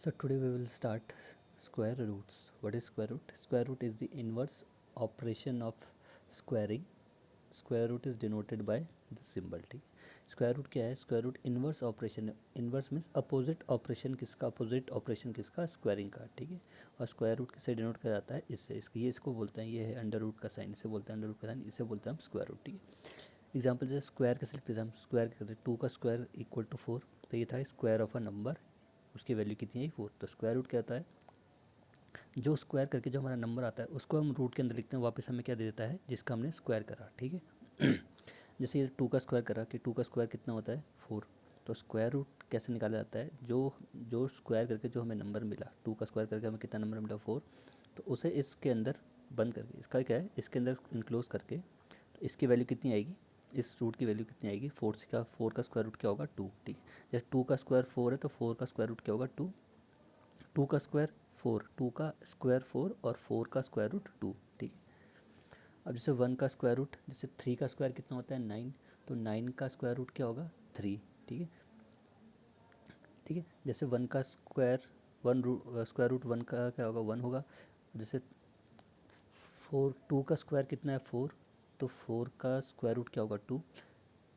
So today we will start square roots. What is square root? Square root is the inverse operation of squaring. Square root is denoted by the symbol t. Square root क्या है? Square root inverse operation है. Inverse means opposite operation किसका? Opposite operation किसका? Squaring का. ठीक है. और square root किससे डिनोट किया जाता है? इससे. इसको बोलते हैं, ये है अंडर रूट का साइन, इसे बोलते हैं अंडर रूट का साइन, इसे बोलते हैं हम स्क्वायर रूट. ठीक है. एग्जाम्पल जैसे स्क्वायर कैसे लिखते थे हम? स्क्वायर करते 2 का स्क्वायर इक्वल टू 4. तो ये था स्क्वायर ऑफ अ नंबर, उसकी वैल्यू कितनी है? 4. तो स्क्वायर रूट क्या होता है? जो स्क्वायर करके जो हमारा नंबर आता है उसको हम रूट के अंदर लिखते हैं, वापस हमें क्या दे देता है? जिसका हमने स्क्वायर करा. ठीक है. जैसे ये 2 का स्क्वायर करा कि 2 का स्क्वायर कितना होता है? 4. तो स्क्वायर रूट कैसे निकाला जाता है? जो जो स्क्वायर करके जो हमें नंबर मिला, 2 का स्क्वायर करके हमें कितना नंबर मिला? 4. तो उसे इसके अंदर बंद करके, इसका क्या है? इसके अंदर इनक्लोज करके, तो इसकी वैल्यू कितनी आएगी? इस रूट की वैल्यू कितनी आएगी? 4 का स्क्वायर रूट क्या होगा? 2. ठीक है. जैसे 2 का स्क्वायर 4 है तो 4 का स्क्वायर रूट क्या होगा? 2. 2 का स्क्वायर 4, 2 का स्क्वायर 4 और 4 का स्क्वायर रूट 2. ठीक है. अब जैसे 1 का स्क्वायर रूट, जैसे 3 का स्क्वायर कितना होता है? 9. तो 9 का स्क्वायर रूट क्या होगा? 3. ठीक है. ठीक है. जैसे 1 का स्क्वायर, स्क्वायर रूट 1 का क्या होगा? 1 होगा. जैसे 2 का स्क्वायर कितना है? 4. तो 4 का स्क्वायर रूट क्या होगा? 2.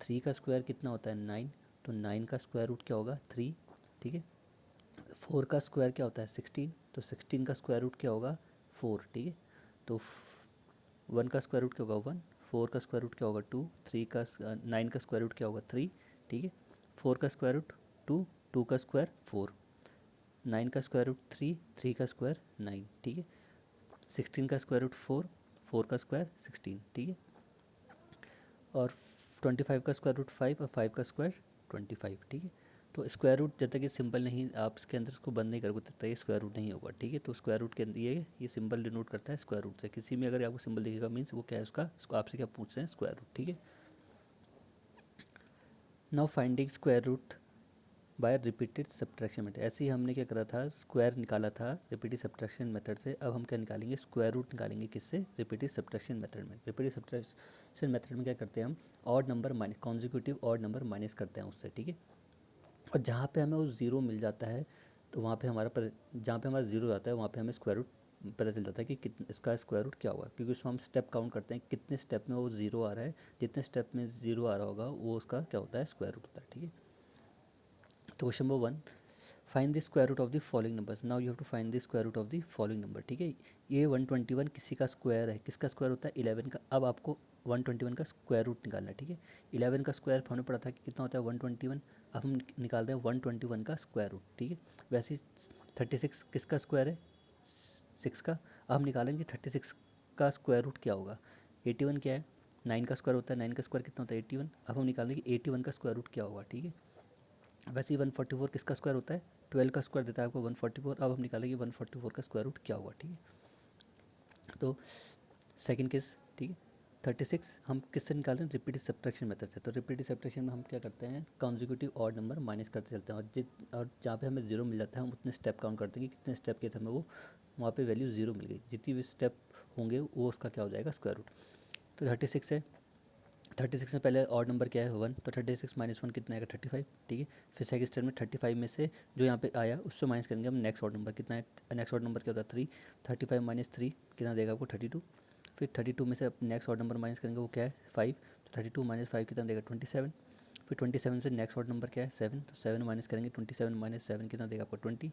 3 का स्क्वायर कितना होता है? 9. तो 9 का स्क्वायर रूट क्या होगा? 3. ठीक है. 4 का स्क्वायर क्या होता है? 16. तो 16 का स्क्वायर रूट क्या होगा? 4. ठीक है. तो 1 का स्क्वायर रूट क्या होगा? 1. 4 का स्क्वायर रूट क्या होगा? 2. 9 का स्क्वायर रूट क्या होगा? 3. ठीक है. 4 का स्क्वायर रूट 2, 2 का स्क्वायर 4, 9 का स्क्वायर रूट 3, 3 का स्क्वायर 9. ठीक है. 16 का स्क्वायर रूट 4, 4 का स्क्वायर 16. ठीक है. और 25 का स्क्वायर रूट 5 और 5 का स्क्वायर 25. ठीक है. तो स्क्वायर रूट जब तक ये सिंबल नहीं, आप इसके अंदर इसको बंद नहीं करोगे तब तक ये स्क्वायर रूट नहीं होगा. ठीक है. तो स्क्वायर रूट के अंदर ये सिंबल डिनोट करता है स्क्वायर रूट से. किसी में अगर आपको सिंबल दिखेगा मीन्स वो क्या है उसको आपसे क्या पूछ रहे हैं? Square root. ठीक है. Now finding square root by repeated subtraction method. ऐसे ही हमने क्या करा था? स्क्वायर निकाला था रिपीटेड सब्ट्रैक्शन मेथड से. अब हम क्या निकालेंगे? स्क्वायर रूट निकालेंगे. किससे? रिपीटेड सब्ट्रैक्शन मेथड में. रिपीटेड सब्ट्रैक्शन मेथड में क्या करते हैं हम? Odd number minus, consecutive odd number minus करते हैं उससे. ठीक है. और जहाँ पे हमें वो ज़ीरो मिल जाता है तो वहाँ पे जहाँ पे हमारा ज़ीरो आता है वहाँ पे हमें स्क्वायर रूट पता चल जाता है कि कितने इसका स्क्वायर रूट क्या होगा, क्योंकि उसमें हम स्टेप काउंट करते हैं कितने स्टेप में वो ज़ीरो आ रहा है. जितने स्टेप में ज़ीरो आ रहा होगा वो उसका क्या होता है? स्क्वायर रूट होता है. ठीक है. तो question number 1, find the square root of the following numbers. Now you have to find the square root of the following number. ठीक है. ये 121 किसी का स्क्वायर है. किसका स्क्वायर होता है? 11 का. अब आपको 121 का स्क्वायर रूट निकालना है. ठीक है. 11 का स्क्वायर हमने पढ़ा था कि कितना होता है? 121. अब हम निकाल रहे हैं 121 का स्क्वायर रूट. ठीक है. वैसे ही 36 किसका स्क्वायर है? 6 का. अब हम निकालेंगे 36 का स्क्वायर रूट क्या होगा? 81 क्या है? 9 का स्क्वायर होता है. 9 का स्क्वायर कितना होता है? 81. अब हम निकालेंगे 81 का स्क्वायर रूट क्या होगा. ठीक है. वैसे ही 144 किसका स्क्वायर होता है? 12 का स्क्वायर देता है आपको 144. अब हम निकालेंगे 144 का स्क्वायर रूट क्या होगा. ठीक है. तो सेकंड केस. ठीक है. 36 हम किससे निकाल रहे हैं? रिपीटेड सब्ट्रैक्शन मेथड से. तो रिपीटेड सब्ट्रैक्शन में हम क्या करते हैं? कॉन्जिक्यूटिव ऑड नंबर माइनस करते चलते हैं, और जहाँ पे हमें जीरो मिल जाता है हम उतने स्टेप काउंट करते हैं कि कितने स्टेप के थे हमें वो वहाँ पे वैल्यू जीरो मिल गई. जितनी भी स्टेप होंगे वो उसका क्या हो जाएगा? Square root. तो 36 है. 36 में पहले ऑड नंबर क्या है? 1. तो 36 माइनस 1 कितना आएगा? 35. ठीक है. फिर सेकंड स्टेप में 35 में से जो यहाँ पे आया उससे माइनस करेंगे हम नेक्स्ट ऑड नंबर. कितना है? नेक्स्ट ऑड नंबर क्या होता है? 3. 35 माइनस 3 कितना देगा आपको? 32. फिर 32 में से नेक्स्ट ऑड नंबर माइनस करेंगे, वो क्या है? 5. तो 32 माइनस 5 कितना देगा? 27. फिर 27 से नेक्स्ट ऑड नंबर क्या है? 7. तो 7 माइनस करेंगे, 27 माइनस 7 कितना देगा आपको? 20.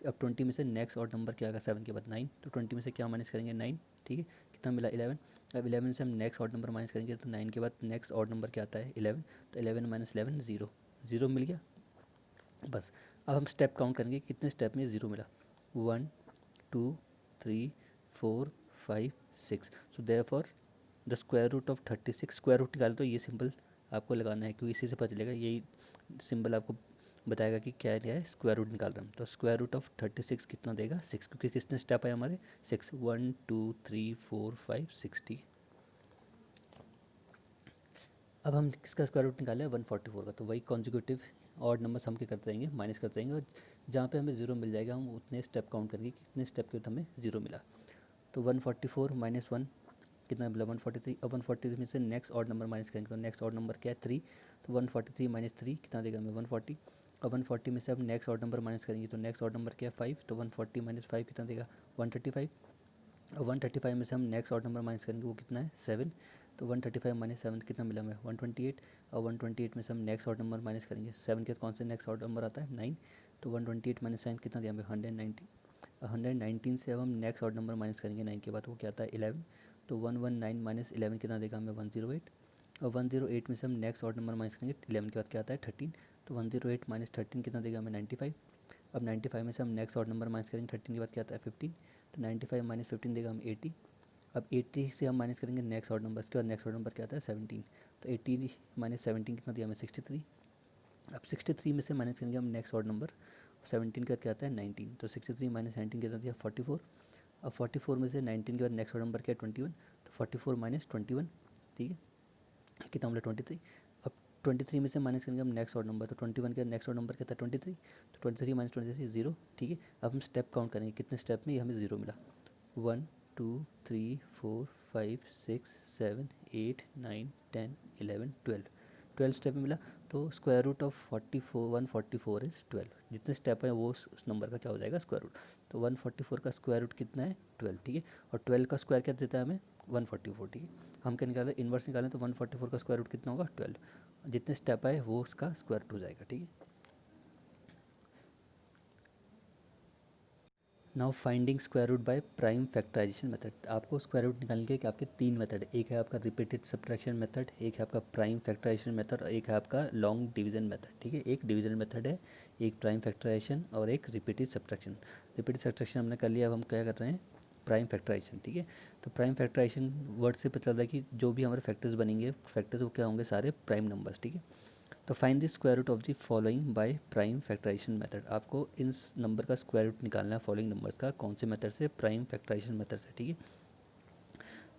अब 20 में से नेक्स्ट ऑड नंबर क्या आएगा? 7 के बाद 9. तो 20 में से क्या माइनस करेंगे? 9. ठीक है. कितना मिला? 11. अब 11 से हम नेक्स्ट ऑड नंबर माइनस करेंगे तो 9 के बाद नेक्स्ट ऑड नंबर क्या आता है? 11. तो 11 माइनस 11 ज़ीरो. ज़ीरो मिल गया. बस. अब हम स्टेप काउंट करेंगे कितने स्टेप में ज़ीरो मिला. 1 2 3 4 5 6. So therefore the square root of 36. Square root निकाले तो ये सिंबल आपको लगाना है, क्योंकि इसी से पता चलेगा. यही सिंबल आपको बताएगा कि क्या है स्क्वायर रूट निकाल रहे हैं. तो स्क्वायर रूट ऑफ 36 कितना देगा? 6, क्योंकि कितने स्टेप है हमारे? 6. 1 2 3 4 5 6. ठीक. अब हम किसका स्क्वायर रूट निकाले? 144 का. तो वही कॉन्जिक्यूटिव ऑड नंबर्स हम क्या करते रहेंगे? माइनस करते रहेंगे, और जहाँ पे हमें जीरो मिल जाएगा हम उतने स्टेप काउंट करेंगे कि कितने स्टेप के बाद हमें जीरो मिला. तो 144 माइनस 1 कितना मिला? 143. अब 143 में से नेक्स्ट ऑड नंबर माइनस करेंगे तो नेक्स्ट ऑड नंबर क्या है? 3. तो 143 माइनस 3 कितना देगा हमें? 140. और 140 में से अब नेक्स्ट ऑड नंबर माइनस करेंगे तो नेक्स्ट ऑड नंबर क्या है 5, तो 140 माइनस 5 कितना देगा 135। और 135 में से हम नेक्स्ट ऑड नंबर माइनस करेंगे वो कितना है 7, तो 135 माइनस 7 कितना मिला हमें 128। और 128 में से हम नेक्स्ट ऑड नंबर माइनस करेंगे 7 के बाद कौन से नेक्स्ट ऑड नंबर आता है 9, तो 128 माइनस 9 कितना दिया हमें 119। 119 से अब हम नेक्स्ट ऑड नंबर माइनस करेंगे 9 के बाद वो क्या आता है 11, तो 119 माइनस 11 कितना देगा हमें 108। और 108 में से हम नेक्स्ट ऑड नंबर माइनस करेंगे 11 के बाद क्या आता है 13, तो 108 माइनस 13 कितना देगा हमें 95। अब 95 में से हम नेक्स्ट ऑड नंबर माइनस करेंगे 13 के बाद क्या आता है 15, तो 95 माइनस 15 देगा हम 80। अब 80 से हम माइनस करेंगे नेक्स्ट ऑड नंबर, उसके बाद नेक्स्ट ऑड नंबर क्या आता है 17, तो 80 माइनस 17 कितना दिया हमें 63। अब 63 में से माइनस करेंगे हम नेक्स्ट ऑड नंबर 17 का क्या आता है 19, तो 63 माइनस 19 कितना दिया 44। अब 44 में से 19 के बाद नेक्स्ट ऑड नंबर क्या है 21, तो 44 माइनस 21, ठीक है कितना मिला 23। अब 23 में से माइनस करेंगे हम नेक्स्ट ऑड नंबर, तो 21 का नेक्स्ट ऑड नंबर क्या था 23, तो 23 माइनस 23 0, ठीक है। अब हम स्टेप काउंट करेंगे कितने स्टेप में ये हमें 0 मिला 1 2 3 4 5 6 7 8 9 10 11 12, 12 स्टेप में मिला। तो स्क्वायर रूट ऑफ 44 144 इज़ 12, जितने स्टेप है वो उस नंबर का क्या हो जाएगा स्क्वायर रूट। तो 144 का स्क्वायर रूट कितना है 12, ठीक है। और 12 का स्क्वायर क्या देता है हमें 144, ठीक है। हम क्या निकालें इन्वर्स निकालें तो 144 का स्क्वायर रूट कितना होगा 12, जितने स्टेप आए वो उसका स्क्वायर रूट हो जाएगा, ठीक है। Now finding square root by prime factorization method. आपको स्क्वायर रूट निकालने के आपके 3 मेथड है, एक है आपका रिपीटेड सब्ट्रैक्शन मेथड, एक है आपका प्राइम फैक्टराइजेशन मेथड और एक है आपका लॉन्ग डिवीजन मेथड, ठीक है। एक डिवीजन मेथड है, एक प्राइम फैक्टराइजेशन और एक रिपीटेड सब्ट्रैक्शन। रिपीटेड सब्ट्रैक्शन हमने कर लिया, अब हम क्या कर रहे हैं प्राइम फैक्टराइजेशन, ठीक है। तो प्राइम फैक्टराइजेशन वर्ड से पता चल रहा है कि जो भी हमारे फैक्टर्स बनेंगे फैक्टर्स वो क्या होंगे सारे प्राइम नंबर्स, ठीक है। तो find the square root of the following by prime factorization method. आपको इन नंबर का स्क्वायर रूट निकालना है फॉलोइंग नंबर्स का, कौन से मेथड से प्राइम फैक्टराइजेशन मेथड से, ठीक है।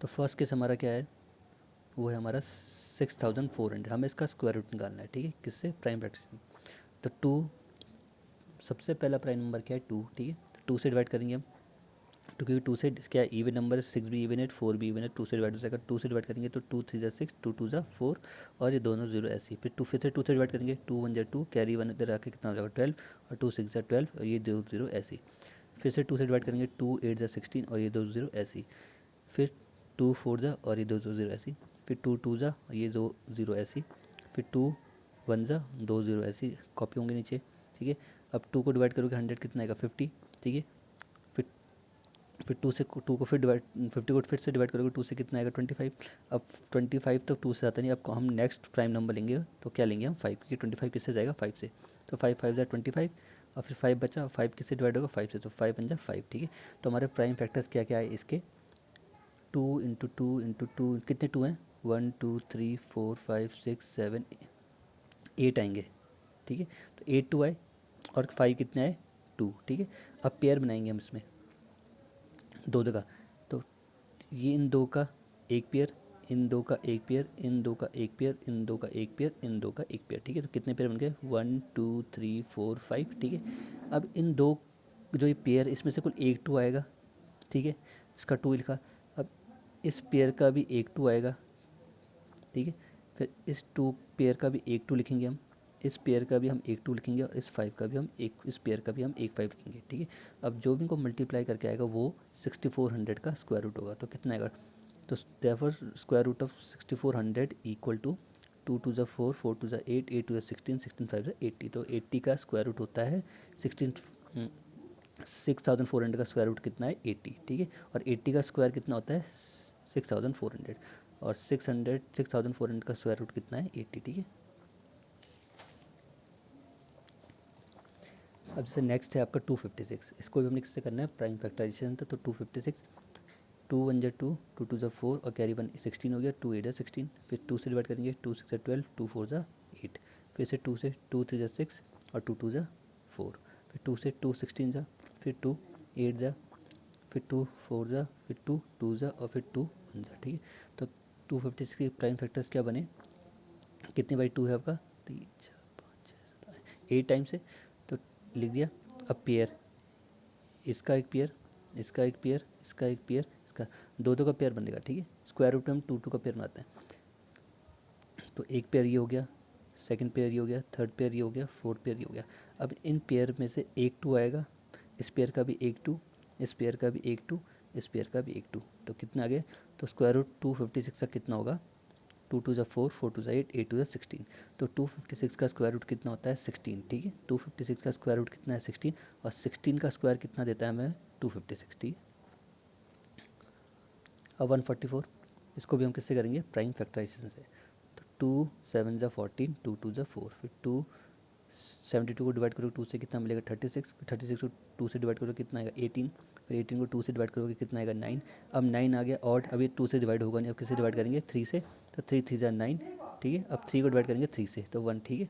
तो फर्स्ट केस हमारा क्या है वो है हमारा 6400, हमें इसका स्क्वायर रूट निकालना है, ठीक है किससे प्राइम फैक्टराइजेशन। तो 2 सबसे पहला प्राइम नंबर क्या है 2, ठीक है। तो 2 से डिवाइड करेंगे हम, तो क्योंकि 2 से क्या इवन नंबर 6 भी इवन है 4 भी इवन है, 2 से डिवाइड हो जाएगा। 2 से डिवाइड करेंगे तो 2 3 जा 6 2 2 जा 4 और ये दोनों जीरो ऐसे ही। फिर से 2 से डिवाइड करेंगे 2 1 जा 2 कैरी 1 इधर आके कितना हो जाएगा 12 और 2 6 जा 12 और ये दो जीरो ऐसे ही। फिर से 2 से डिवाइड करेंगे 2 8 जा 16 और ये दो जीरो ऐसे ही। फिर 2 4 जा और ये दो जीरो ऐसे ही। फिर 2 2 जा और ये दो जीरो ऐसे ही। फिर 2 1 जा दो जीरो ऐसे ही कॉपी होंगे नीचे, ठीक है। अब 2 को डिवाइड करोगे 100 कितना आएगा 50, ठीक है। फिर 2 से 2 को फिर डिवाइड 50 को फिर से डिवाइड करोगे 2 से कितना आएगा 25। अब 25 तो 2 से आता नहीं, अब हम नेक्स्ट प्राइम नंबर लेंगे तो क्या लेंगे हम 5, क्योंकि 25 किससे जाएगा 5 से, तो 5 5 जा 25 और फिर 5 बचा, 5 किससे डिवाइड होगा 5 से, तो 5 बन जा 5, ठीक है। तो हमारे प्राइम फैक्टर्स क्या क्या है इसके 2 इंटू टू इंटू टू कितने 2 हैं 1 2 3 4 5 6 7 8 आएंगे, ठीक है। तो 8 2 आए और 5 कितने आए 2, ठीक है। अब पेयर बनाएंगे हम इसमें दो का, तो ये इन दो का एक पेयर, इन दो का एक पेयर, इन दो का एक पेयर, इन दो का एक पेयर, इन दो का एक पेयर, ठीक है। तो कितने पेयर बन गए 1 2 3 4 5, ठीक है। अब इन दो जो ये पेयर इसमें से कुल एक 2 आएगा, ठीक है, इसका 2 लिखा। अब इस पेयर का भी एक 2 आएगा, ठीक है। फिर इस 2 पेयर का भी एक 2 लिखेंगे हम, इस पेयर का भी हम एक 2 लिखेंगे और इस 5 का भी हम एक, इस पेयर का भी हम एक 5 लिखेंगे, ठीक है। अब जो भी इनको मल्टीप्लाई करके आएगा वो 6400 का स्क्वायर रूट होगा, तो कितना आएगा, तो therefore square root of 6400 equal to 2 2 जा 4 4 2 जा 8 8 2 जा 16 16 5 जा 80, तो 80 का स्क्वायर रूट होता है 6400 का स्क्वायर रूट कितना है 80, ठीक है। और 80 का स्क्वायर कितना होता है 6400 और 6400 का स्क्वायर रूट कितना है 80, ठीक है। अब जैसे नेक्स्ट है आपका 256, इसको भी हमने किससे करना है प्राइम फैक्टराइजेशन था, तो 256 2 1 जा 2 2 2 जा 4 और कैरी 1 16 हो गया, 2 8 जा 16। फिर 2 से डिवाइड करेंगे 2 6 जा 12 2 4 जा 8। फिर से 2 से 2 3 जा 6 और 2 2 जा 4। फिर 2 से 2 16 जा, फिर 2 8 जा, फिर 2 4 जा, फिर 2 2 जा और फिर 2 1 जा, ठीक है। तो 256 के प्राइम फैक्टर्स क्या बने, कितने बाई 2 है आपका 3 4 5 6 7 8 टाइम्स है, तो लिख दिया। अब पेयर, इसका एक पेयर, इसका एक पेयर, इसका एक पेयर, इसका दो दो का पेयर बनेगा, ठीक है। स्क्वायर रूट में हम 2 2 का पेयर बनाते हैं, तो एक पेयर ये हो गया सेकंड पेयर ये हो गया, थर्ड पेयर ये हो गया, फोर्थ पेयर ये हो गया। अब इन पेयर में से एक 2 आएगा, इस पेयर का भी एक 2, इस पेयर का भी एक 2, इस पेयर का भी एक 2, तो कितना आ गया? तो स्क्वायर रूट 256 का कितना होगा? 2 2 ज़ा 4, 4 2 ज़ा 8, 8 2 ज़ा 16। तो 256 का स्क्वायर रूट कितना होता है? 16। ठीक है, 256 का स्क्वायर रूट कितना है? 16। और 16 का स्क्वायर कितना देता है हमें? 256। ठीक है, अब 144, इसको भी हम किससे करेंगे? प्राइम फैक्टराइजेशन से। तो 2 7 ज़ा 14, 2 2 ज़ा 4, फिर 272 को डिवाइड करोगे 2 से कितना मिलेगा? 36, फिर 36 को 2 से डिवाइड करोगे कितना आएगा? 18, फिर 18 को 2 से डिवाइड करोगे कितना आएगा? 9। अब 9 आ गया ऑड, अब ये 2 से डिवाइड होगा नहीं, अब किससे डिवाइड करेंगे? 3 से। तो 3 3 ज़ा 9। ठीक है, अब 3 को डिवाइड करेंगे 3 से, तो 1। ठीक है,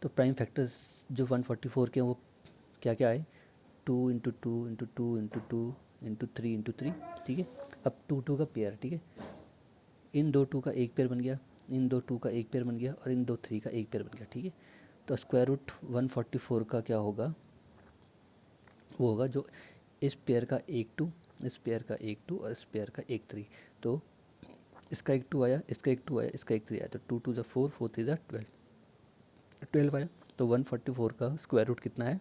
तो प्राइम फैक्टर्स जो 144 के हैं वो क्या क्या आए? 2 into 2 into 2 into 2 into 3 into 3। ठीक है, अब 2 2 का पेयर। ठीक है, इन दो 2 का एक पेयर बन गया, इन दो 2 का एक पेयर बन गया, और इन दो 3 का एक पेयर बन गया। ठीक है, तो स्क्वायर रूट 144 का क्या होगा? वो होगा जो इस पेयर का एक 2, इस पेयर का एक 2 और इस पेयर का एक 3। तो इसका एक 2 आया, इसका एक 2 आया, इसका एक 3 आया, तो 2 2 ज़ा 4, 4 3 ज़ा 12, 12 आया। तो 144 का स्क्वायर रूट कितना है?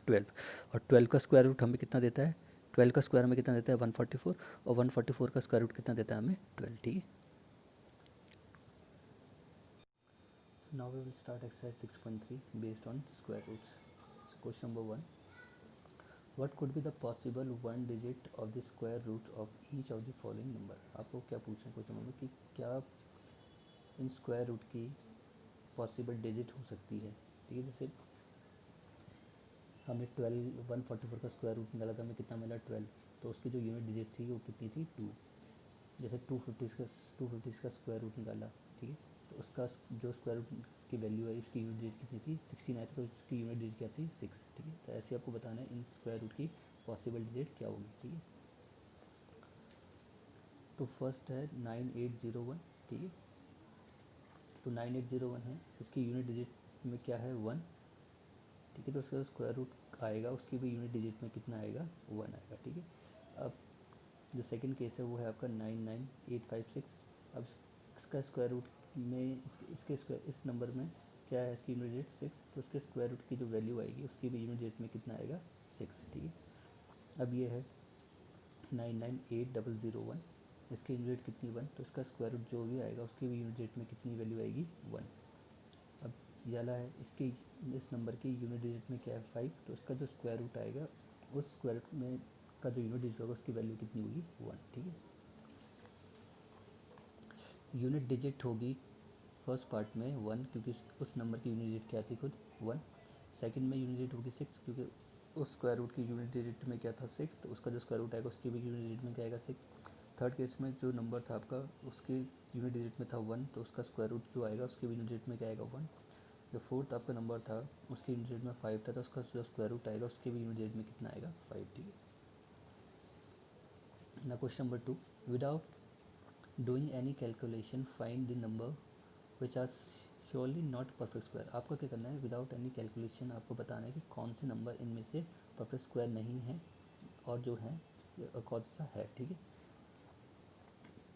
12। और 12 का स्क्वायर रूट हमें कितना देता है? 12 का स्क्वायर हमें कितना देता है? 144। और 144 का स्क्वायर रूट कितना देता है हमें? 12। ठीक है, now we will start exercise 6.3 based on square roots. Question number 1, what could be the possible one digit of the square root of each of the following number. आपको क्या पूछना है क्वेश्चन में कि क्या इन स्क्वायर रूट की possible digit हो सकती है। ठीक है, जैसे हमने 144 का स्क्वायर रूट निकाला था, हमें कितना मिला? 12। तो उसकी जो यूनिट डिजिट थी वो कितनी थी? 2। जैसे 250 का स्क्वायर रूट निकाला, ठीक है, तो उसका जो स्क्वायर रूट की वैल्यू है उसकी यूनिट डिजिट कितनी थी? 16 आया था, तो उसकी यूनिट डिजिट क्या थी? 6। ठीक है, तो ऐसे आपको बताना है इन स्क्वायर रूट की पॉसिबल डिजिट क्या होगी। ठीक है, तो फर्स्ट है 9801। ठीक है, तो 9801 है, इसकी यूनिट डिजिट में क्या है? 1। ठीक है, तो उसका स्क्वायर रूट आएगा, उसकी भी यूनिट डिजिट में कितना आएगा? 1 आएगा। ठीक है, अब जो सेकंड केस है वो है आपका 99856। अब इसका स्क्वायर रूट में इसके स्क्वायर इस नंबर में क्या है? इसकी यूनिट डिजिट 6, तो उसके स्क्वायर रूट की जो वैल्यू आएगी उसकी भी यूनिट डिजिट में कितना आएगा? 6। ठीक है, अब ये है 998001, इसकी यूनिट कितनी? 1, तो इसका स्क्वायर रूट जो भी आएगा उसकी भी यूनिट डिजिट में कितनी वैल्यू आएगी? 1। अब ये वाला है, इसकी इस नंबर की यूनिट डिजिट में क्या है? 5, तो इसका जो स्क्वायर रूट आएगा उस स्क्वायर रूट में का जो यूनिट डिजिट होगा उसकी वैल्यू कितनी होगी? 1। ठीक है, यूनिट डिजिट होगी फर्स्ट पार्ट में 1, क्योंकि उस नंबर की यूनिट डिजिट क्या थी? खुद 1। सेकंड में यूनिट डिजिट होगी 6, क्योंकि उस स्क्वायर रूट की यूनिट डिजिट में क्या था? 6, तो उसका जो स्क्वायर रूट आएगा उसकी भी यूनिट डिजिट में क्या आएगा? 6। थर्ड केस में जो नंबर था आपका उसकी यूनिट डिजिट में था 1, तो उसका स्क्वायर रूट जो आएगा उसकी भी यूनिट डिजिट में क्या आएगा? 1। जो फोर्थ आपका नंबर था उसकी यूनिट डिजिट में 5 था, तो उसका जो स्क्वायर रूट आएगा उसके भी यूनिट डिजिट में कितना आएगा? 5। ठीक है, ना question number 2, without doing any calculation find the number which are surely not perfect square. आपको क्या करना है? विदाउट एनी कैलकुलेशन आपको बताना है कि कौन से नंबर इनमें से परफेक्ट स्क्वायर नहीं है और जो है कौन सा है। ठीक है,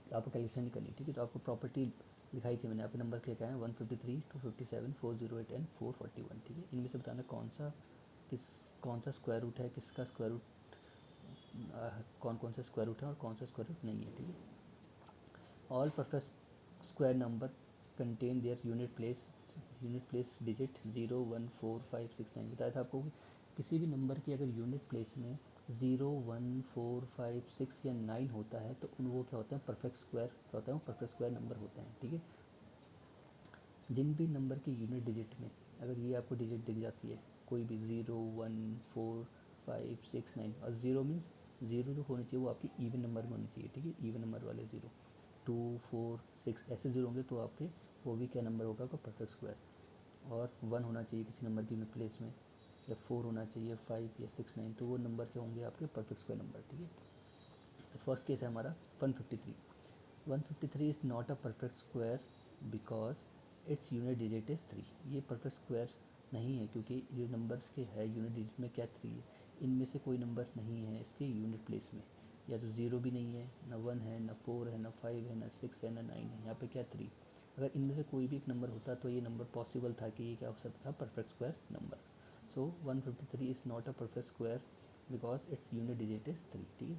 तो आपको कैलकुलेशन नहीं करनी। ठीक है, तो आपको प्रॉपर्टी दिखाई थी मैंने, आपके नंबर क्या क्या है? 153, 257, 408 एंड 441। ठीक है, इनमें से बताना कौन सा स्क्वायर रूट है, किसका स्क्वायर रूट कौन कौन सा स्क्वायर रूट है और कौन सा स्क्वायर रूट नहीं है। ठीक है, all perfect square number contain their unit place digit 0 1 4 5 6 9। बताया था आपको कि किसी भी नंबर की अगर यूनिट प्लेस में 0 1 4 5 6 या 9 होता है तो उन वो क्या होते हैं? परफेक्ट स्क्वायर क्या होता है? वो परफेक्ट स्क्वायर नंबर होते हैं। ठीक है, जिन भी नंबर की यूनिट डिजिट में अगर ये आपको डिजिट दिख जाती है कोई भी 0 1 4 5 6 9, और 0 मीन्स 0 जो होनी चाहिए वो आपकी इवन नंबर में होनी चाहिए। ठीक है, इवन नंबर वाले 0, 2 4 6 ऐसे 0 होंगे तो आपके वो भी क्या नंबर होगा? आपका परफेक्ट स्क्वायर। और 1 होना चाहिए किसी नंबर की यूनिट प्लेस में, या 4 होना चाहिए, 5 या 6 9, तो वो नंबर क्या होंगे? आपके परफेक्ट स्क्वायर नंबर। ठीक है, तो फर्स्ट केस है हमारा 153। 153 is not a perfect square because its unit digit is 3। ये परफेक्ट स्क्वायर नहीं है क्योंकि जो नंबर्स के है यूनिट डिजिट में क्या 3 है। इनमें से कोई नंबर नहीं है इसके यूनिट प्लेस में, या तो 0 भी नहीं है, ना 1 है, ना 4 है, ना 5 है, ना 6 है, ना 9 है, यहाँ पे क्या 3। अगर इनमें से कोई भी एक नंबर होता तो ये नंबर पॉसिबल था कि ये क्या हो सकता था, perfect square number. So 153 is not a perfect square because its unit digit is 3, ठीक है।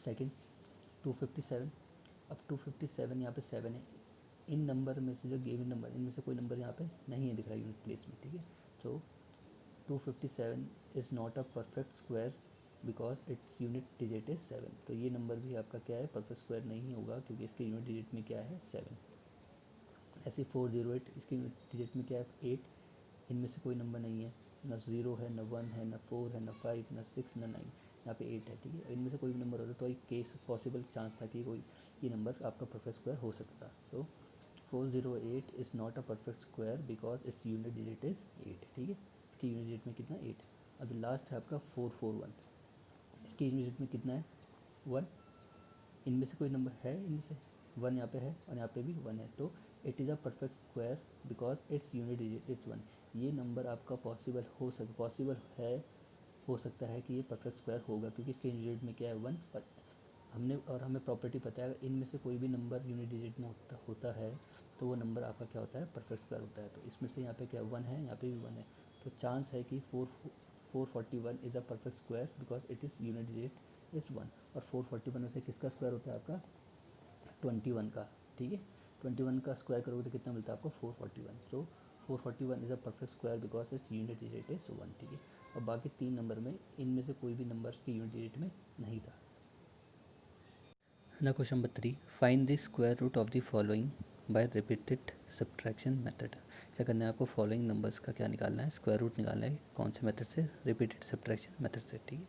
सेकेंड 257, अब 257 यहाँ पे 7 है, इन नंबर में से जो गिवन नंबर, इनमें से कोई नंबर यहाँ पे नहीं है दिख रहा है यूनिट प्लेस में, ठीक है। सो 257 is not a perfect square because its unit digit is 7, तो ये नंबर भी आपका क्या है, परफेक्ट स्क्वायर नहीं होगा क्योंकि इसके यूनिट डिजिट में क्या है, 7। ऐसे 408, इसके यूनिट डिजिट में क्या है, 8, इनमें से कोई नंबर नहीं है, ना 0 है, ना 1 है, ना 4 है, ना 5, ना 6, ना 9, यहाँ पे 8 है, ठीक है। इनमें से कोई भी नंबर होता तो एक केस पॉसिबल चांस था कि कोई ये नंबर आपका परफेक्ट स्क्वायर हो सकता। सो 408 is not a perfect square because its unit digit is 8, ठीक है। इसकी यूनिट डिजिट में कितना, 8। अब लास्ट है आपका 441, इसकी यूनिट डिजिट में कितना है, 1, इनमें से कोई नंबर है, इनमें से 1 यहाँ पे है और यहाँ पे भी 1 है, तो it is a perfect square because its unit digit is 1। ये नंबर आपका पॉसिबल है, हो सकता है कि ये परफेक्ट स्क्वायर होगा क्योंकि इसके यूनिट डिजिट में क्या है, 1। और हमें प्रॉपर्टी पता है अगर इनमें से कोई भी नंबर यूनिट डिजिट में होता है तो वो नंबर आपका क्या होता है, परफेक्ट स्क्वायर होता है। तो इसमें से यहाँ पे क्या 1 है, यहाँ पे भी 1 है, तो चांस है कि 441 is a perfect square because it is unit digit is 1। और 441 में से किसका स्क्वायर होता है आपका, 21 का, ठीक है। 21 का स्क्वायर करोगे तो कितना मिलता है आपको, 441। सो 441 is a perfect square because its unit digit is 1, ठीक है। और बाकी 3 नंबर में इनमें से कोई भी नंबर की यूनिट डिजिट में नहीं था। ना question number 3, find the square root of the following by repeated subtraction method. क्या करना है आपको, फॉलोइंग नंबर्स का क्या निकालना है, स्क्वायर रूट निकालना है, कौन से मेथड से, रिपीटेड सब्ट्रैक्शन मेथड से, ठीक है।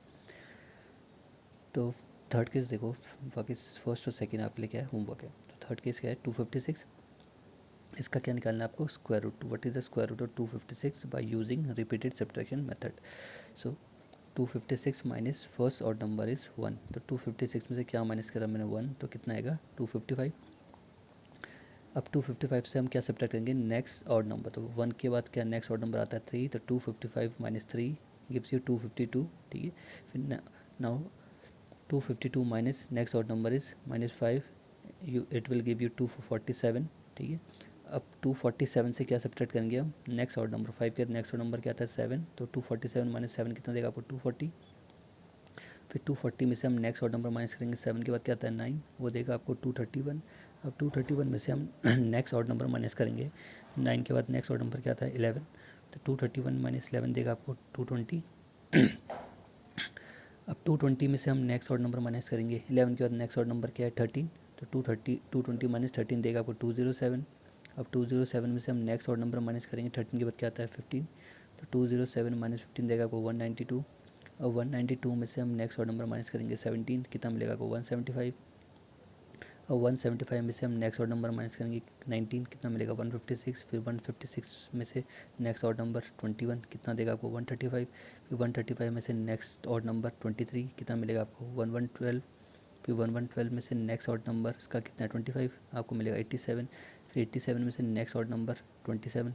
तो थर्ड केस देखो, बाकी फर्स्ट और सेकंड आपके लिए क्या है, होमवर्क है। तो थर्ड केस क्या है, 256, इसका क्या निकालना है आपको, square root. What is the square root of 256 by using repeated subtraction method. So 256 minus first odd number is 1, तो 256 में से क्या माइनस करा मैंने, 1, तो कितना आएगा 255। अब 255 से हम क्या सब्ट्रैक्ट करेंगे, नेक्स्ट ऑड नंबर, तो 1 के बाद क्या नेक्स्ट ऑड नंबर आता है 3, तो 255 माइनस 3 गिव्स यू 252, ठीक है। फिर now 252 minus next odd number is -5, it will give you 247, ठीक है। अब 247 से क्या सब्ट्रैक्ट करेंगे हम, नेक्स्ट ऑड नंबर, 5 के नेक्स्ट ऑड नंबर क्या आता है 7, तो 247 माइनस 7 कितना देगा आपको 240। फिर 240 में से हम नेक्स्ट ऑड नंबर माइनस करेंगे, 7 के बाद क्या आता है 9, वो देगा आपको 231। अब 231 में से हम नेक्स्ट ऑड नंबर माइनस करेंगे, 9 के बाद नेक्स्ट ऑड नंबर क्या आता है 11, तो 231 माइनस 11 देगा आपको 220। अब 220 में से हम नेक्स्ट ऑड नंबर माइनस करेंगे, 11 के बाद नेक्स्ट ऑड नंबर क्या है 13, तो 220 माइनस 13 देगा आपको 207। अब 207 में से हम नेक्स्ट ऑड नंबर माइनस करेंगे, 13 के बाद क्या आता है 15, तो 207 माइनस 15 देगा आपको 192। अब 192 में से हम नेक्स्ट ऑड नंबर माइनस करेंगे 17, कितना मिलेगा आपको 175। और 175 में से हम नेक्स्ट ऑड नंबर माइनस करेंगे 19, कितना मिलेगा 156। फिर 156 में से नेक्स्ट ऑड नंबर 21, कितना देगा आपको 135। फिर 135 में से नेक्स्ट ऑड नंबर 23, कितना मिलेगा आपको 1112। फिर 1112 में से नेक्स्ट ऑड नंबर इसका कितना है 25, आपको मिलेगा 87। फिर 87 में से नेक्स्ट ऑड नंबर 27,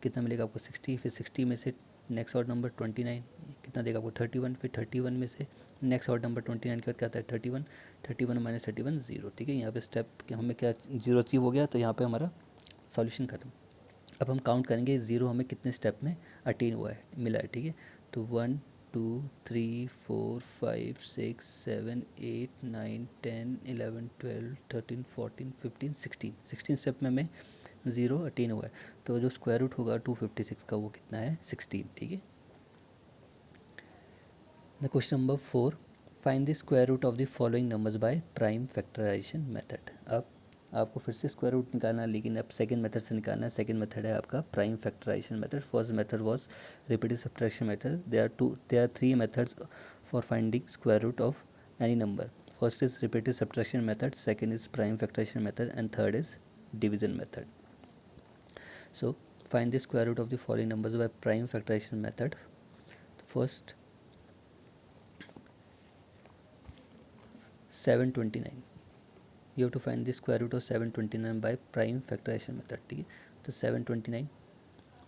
कितना मिलेगा आपको 60। फिर 60 में से नेक्स्ट ऑड नंबर 29, कितना देगा आपको 31। फिर 31 में से नेक्स्ट ऑड नंबर 29 के बाद क्या आता है 31, 31 माइनस 31 0, ठीक है। यहाँ पे स्टेप हमें क्या 0 अचीव हो गया, तो यहाँ पे हमारा सॉल्यूशन खत्म। अब हम काउंट करेंगे 0 हमें कितने स्टेप में अटेन हुआ है, मिला है, ठीक है। तो 1 2 3 4 5 6 7 8 9 10 11 12 13 14 15 16 स्टेप में हमें 0 अटेन हुआ है। तो जो स्क्वायर रूट होगा 256 का वो कितना है 16, ठीक है। The question number 4, find the square root of the following numbers by prime factorization method. अब आपको फिर से स्क्वायर रूट निकालना है, लेकिन अब सेकंड मेथड से निकालना है। सेकंड मेथड है आपका prime factorization method. First method was repeated subtraction method. There are three methods for finding square root of any number. First is repeated subtraction method, second is prime factorization method, and third is division method. So find the square root of the following numbers by prime factorization method. First 729. You have to find the square root of 729 by prime factorization method, ठीक है। तो 729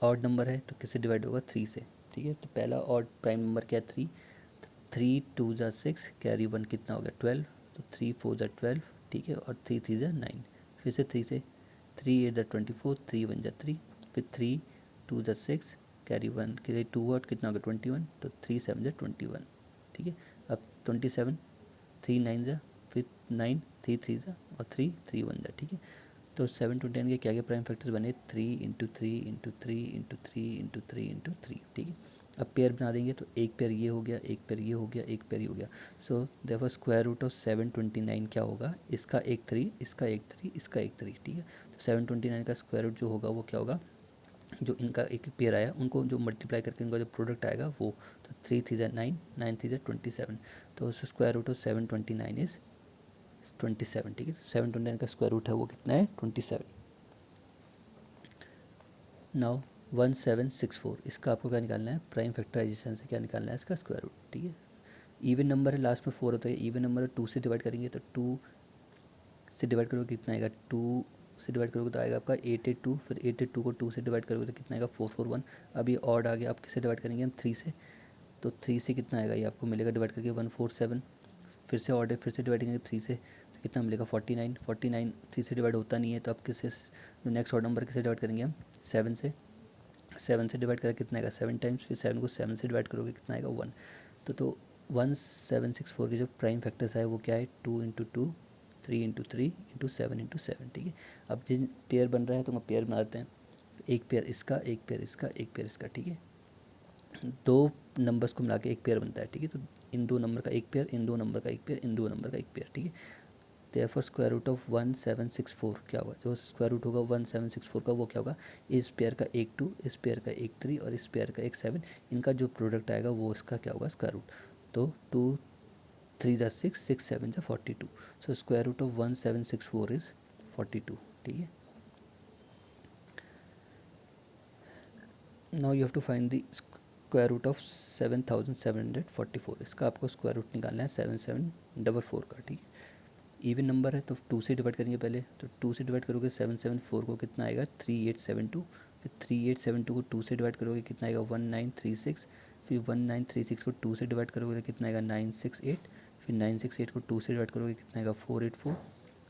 odd number है तो किससे divide होगा 3 से, ठीक है। तो पहला ऑड प्राइम नंबर क्या है 3, तो 3 2 6, कैरी 1 कितना हो गया 12, तो 3 4 12, ठीक है। और 3 3 9, फिर से 3 से, 3 8 ज़ा 24, 3 1 ज़ा 3, फिर 3 2 ज़ा 6, कैरी 1 के 2 और कितना होगा 21, तो 3 7 ज़ा 21, ठीक है। अब 27, 3 9 ज़ा, फिर 9 3 3 ज़ा और 3 3 1 ज़ा, ठीक है। तो 7 to 10 के क्या क्या प्राइम फैक्टर्स बने, 3 into 3 into 3 into 3 into 3 into 3, ठीक है। अब पेयर बना देंगे तो एक पेयर ये हो गया, एक पेयर ये हो गया, एक पेयर ये हो गया। So therefore square root of 729 क्या होगा, इसका एक 3, इसका एक 3, इसका एक 3, ठीक है। तो 729 का स्क्वायर रूट जो होगा वो क्या होगा, जो इनका एक पेयर आया उनको जो मल्टीप्लाई करके उनका जो प्रोडक्ट आएगा वो, तो 3 3 ज़ा 9, 9 3 ज़ा 27, तो स्क्वायर रूट ऑफ 729 इज़ 27, ठीक है। 729 का स्क्वायर रूट है वो कितना है 27। नाउ 1764, इसका आपको क्या निकालना है, प्राइम फैक्टराइजेशन से क्या निकालना है, इसका स्क्वायर रूट, ठीक है। इवन नंबर है, लास्ट में 4 होता है, इवन नंबर है, 2 से डिवाइड करेंगे तो 2 से डिवाइड करोगे कितना आएगा, 2 से डिवाइड करोगे तो आएगा आपका 882, फिर 882 को 2 से डिवाइड करोगे तो कितना आएगा 441। अब ये ऑड आ गया, आप किससे डिवाइड करेंगे हम 3 से, तो 3 से कितना आएगा, ये आपको मिलेगा डिवाइड करके 147, फिर से ऑर्डर फिर से डिवाइड करेंगे 3 से तो कितना मिलेगा 49, 49 3 से डिवाइड होता नहीं है, तो आप किससे जो नेक्स्ट ऑर्डर नंबर किससे डिवाइड करेंगे हम 7 से, 7 से डिवाइड करके कितना आएगा 7 टाइम्स, फिर 7 को 7 से डिवाइड करोगे कितना आएगा 1। तो 1764 के जो प्राइम फैक्टर्स है वो क्या है, 2 इंटू 2, 3 इंटू 3 इंटू 7 इंटू 7, ठीक है। अब जिन पेयर बन रहा है तो हम पेयर बना देते हैं, एक पेयर इसका, एक पेयर इसका, एक पेयर इसका, ठीक है। दो नंबर्स को मिला के एक पेयर बनता है, ठीक है। तो इन दो नंबर का एक पेयर, इन दो नंबर का एक पेयर, इन दो नंबर का एक पेयर, ठीक है। देयरफॉर स्क्वायर रूट ऑफ 1764 क्या होगा, जो स्क्वायर रूट होगा 1764 का वो क्या होगा, इस पेयर का एक 2, इस पेयर का एक 3 और इस पेयर का एक 7, इनका जो प्रोडक्ट आएगा वो इसका क्या होगा स्क्वायर रूट। तो 2 3 ज़ा 6, 6 7 ज़ा 42, so square root of 1764 is 42, ठीक है। Now you have to find the square root of 7744, इसका आपको स्क्वायर रूट निकालना है 7744 का, ठीक है। इवन नंबर है तो 2 से डिवाइड करेंगे पहले, तो 2 से डिवाइड करोगे 774 को कितना आएगा 3872, फिर 3872 को 2 से डिवाइड करोगे कितना आएगा 1936, फिर 1936 को 2 से डिवाइड करोगे तो कितना आएगा 968, फिर 968 को 2 से डिवाइड करोगे कितना आएगा 484,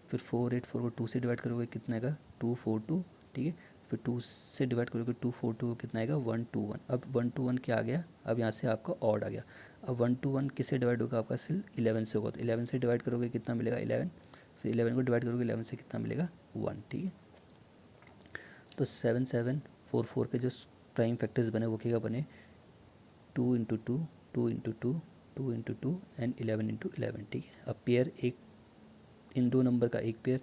फिर 484 को 2 से डिवाइड करोगे कितना आएगा 242, ठीक है। फिर 2 से डिवाइड करोगे 242 को कितना आएगा 121। अब 121 क्या आ गया, अब यहाँ से आपका ऑड आ गया। अब 121 किससे डिवाइड होगा, आपका सिर्फ 11 से होगा, तो 11 से डिवाइड करोगे कितना मिलेगा 11, फिर 11 को डिवाइड करोगे 11 से कितना मिलेगा 1, ठीक है। तो 7744 के जो प्राइम फैक्टर्स बने वो क्या बने, 2 into 2, 2 into 2, 2 into 2 and 11 into 11, ठीक है। अब पेयर एक, इन दो नंबर का एक पेयर,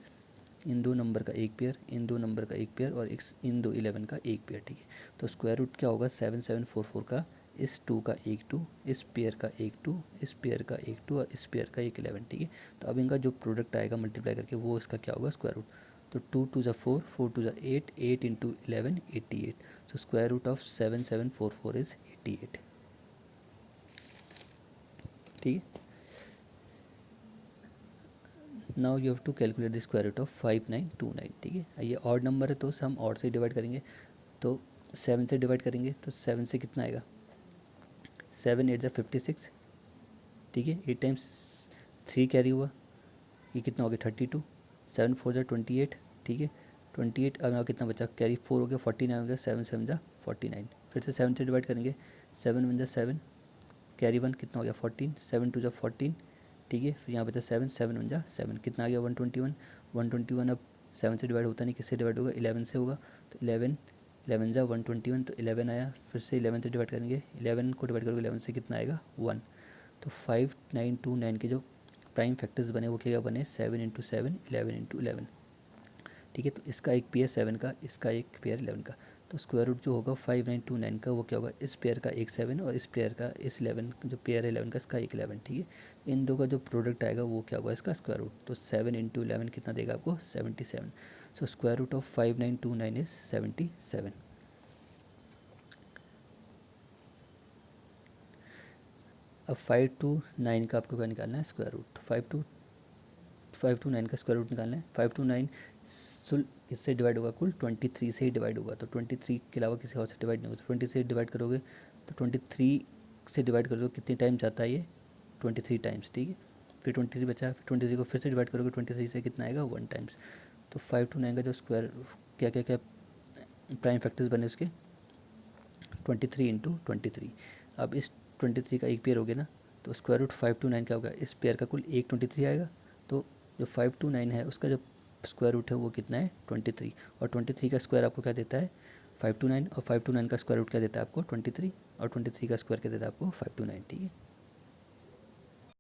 इन दो नंबर का एक पेयर, इन दो नंबर का एक पेयर और इन दो 11 का एक पेयर, ठीक है। तो स्क्वायर रूट क्या होगा 7744 का, इस 2 का एक 2, इस पेयर का एक 2, इस पेयर का एक 2 और इस पेयर का एक 11, ठीक है। तो अब इनका जो प्रोडक्ट आएगा मल्टीप्लाई करके वो इसका क्या होगा स्क्वायर रूट। तो 2 2 ज़ा 4, 4 2 ज़ा 8, 8 into 11 88, so square root of 7744 is 88, ठीक है। Now you have to calculate the square root of 5929, ठीक है। ये ऑड नंबर है तो हम ऑड से डिवाइड करेंगे, तो 7 से डिवाइड करेंगे तो 7 से कितना आएगा 7 8 ज़ा 56, ठीक है। 8 टाइम्स 3 कैरी हुआ, ये कितना हो गया 32, 7 4 ज़ा 28, ठीक है। 28, अब यहाँ कितना बचा कैरी 4 हो गया 49 हो गया, 7 7 ज़ा 49, फिर से 7 से डिवाइड करेंगे, 7 1 ज़ा 7, कैरी 1 कितना हो गया 14, 7 2 ज़ा 14, ठीक है। फिर यहाँ बचा 7 7 1 ज़ा 7, कितना आ गया 121, 121 अब 7 से डिवाइड होता नहीं, किससे डिवाइड होगा 11 से होगा, तो 11 11 ज़ा 121, तो 11 आया, फिर से 11 से डिवाइड करेंगे, 11 को डिवाइड करोगे 11 से कितना आएगा 1। तो 5929 के जो प्राइम फैक्टर्स बने वो क्या बने 7 इंटू 7, 11 इंटू 11, ठीक है। तो इसका एक पेयर 7 का, इसका एक पेयर 11 का, तो स्क्वायर रूट जो होगा 5929 का वो क्या होगा, इस पेयर का एक 7 और इस पेयर का इस 11 जो पेयर है 11 का इसका एक 11, ठीक है। इन दो का जो प्रोडक्ट आएगा वो क्या होगा इसका स्क्वायर रूट, तो 7 इंटू 11 कितना देगा आपको 77, so square root of 5929 is 77। अब 529 का आपको क्या निकालना है स्क्वायर रूट, 529 का स्क्वायर रूट निकालना है। 529 इससे डिवाइड होगा कुल 23 से ही डिवाइड होगा, तो 23 के अलावा किसी और से डिवाइड नहीं होगा, तो 20 से डिवाइड करोगे तो 23 से डिवाइड करोगे कितने टाइम जाता है ये 23 टाइम्स, ठीक है। फिर 23 बचा, फिर 23 को फिर से डिवाइड करोगे 23 से कितना आएगा 1 टाइम्स, तो 529 का जो स्क्वायर क्या क्या क्या प्राइम फैक्टर्स बने उसके 23 इंटू 23। अब इस 23 का एक पेयर हो गया ना, तो स्क्वायर रूट 529 क्या होगा, इस पेयर का कुल एक 23 आएगा। तो जो 529 है उसका जो स्क्वायर रूट है वो कितना है 23, और 23 का स्क्वायर आपको क्या देता है 529, और 529 का स्क्वायर रूट क्या देता है आपको 23, और 23 का स्क्वायर क्या देता है आपको 529। ठीक है।